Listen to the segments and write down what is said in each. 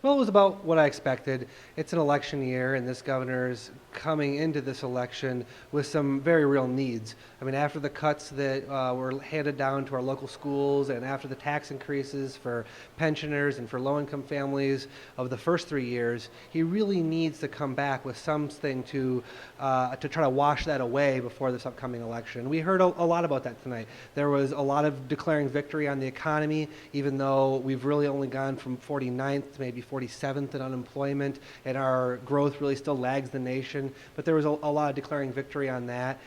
Well, it was about what I expected. It's an election year, and this governor is coming into this election with some very real needs. I mean, after the cuts that were handed down to our local schools, and after the tax increases for pensioners and for low-income families of the first 3 years, he really needs to come back with something to try to wash that away before this upcoming election. We heard a lot about that tonight. There was a lot of declaring victory on the economy, even though we've really only gone from 49th to maybe 47th in unemployment, and our growth really still lags the nation. But there was a lot of declaring victory on that.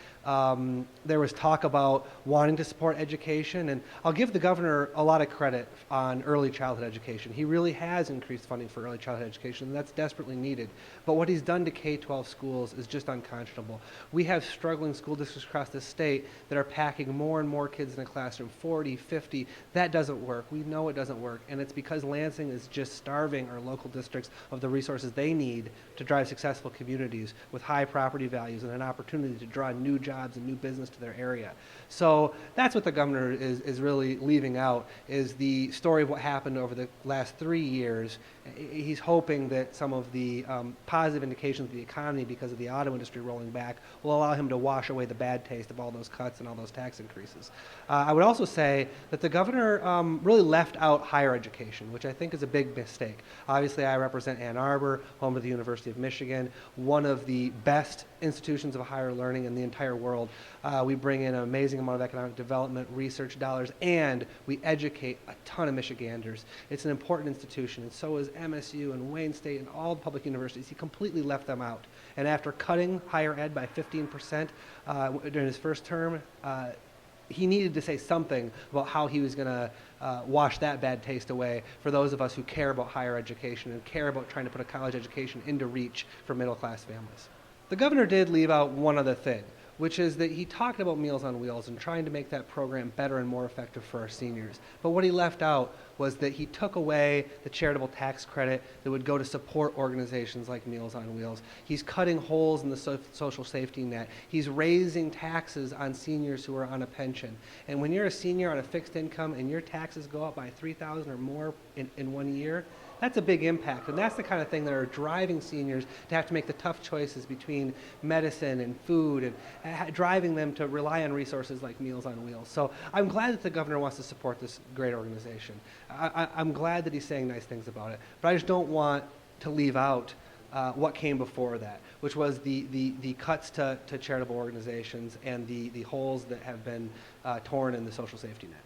There was talk about wanting to support education, and I'll give the governor a lot of credit on early childhood education. He really has increased funding for early childhood education, and that's desperately needed. But what he's done to K-12 schools is just unconscionable. We have struggling school districts across the state that are packing more and more kids in a classroom, 40, 50. That doesn't work. We know it doesn't work, and it's because Lansing is just starving our local districts of the resources they need to drive successful communities with high property values and an opportunity to draw new jobs and new business to their area. So that's what the governor is really leaving out, is the story of what happened over the last 3 years. He's hoping that some of the positive indications of the economy because of the auto industry rolling back will allow him to wash away the bad taste of all those cuts and all those tax increases. I would also say that the governor really left out higher education, which I think is a big mistake. Obviously, I represent Ann Arbor, home of the University of Michigan, one of the best institutions of higher learning in the entire world. We bring in an amazing amount of economic development, research dollars, and we educate a ton of Michiganders. It's an important institution, and so is MSU and Wayne State and all the public universities. He completely left them out. And after cutting higher ed by 15% during his first term, he needed to say something about how he was going to wash that bad taste away for those of us who care about higher education and care about trying to put a college education into reach for middle-class families. The governor did leave out one other thing, which is that he talked about Meals on Wheels and trying to make that program better and more effective for our seniors. But what he left out was that he took away the charitable tax credit that would go to support organizations like Meals on Wheels. He's cutting holes in the social safety net. He's raising taxes on seniors who are on a pension. And when you're a senior on a fixed income and your taxes go up by $3,000 or more in 1 year, that's a big impact, and that's the kind of thing that are driving seniors to have to make the tough choices between medicine and food, and driving them to rely on resources like Meals on Wheels. So I'm glad that the governor wants to support this great organization. I'm glad that he's saying nice things about it, but I just don't want to leave out what came before that, which was the cuts to charitable organizations and the holes that have been torn in the social safety net.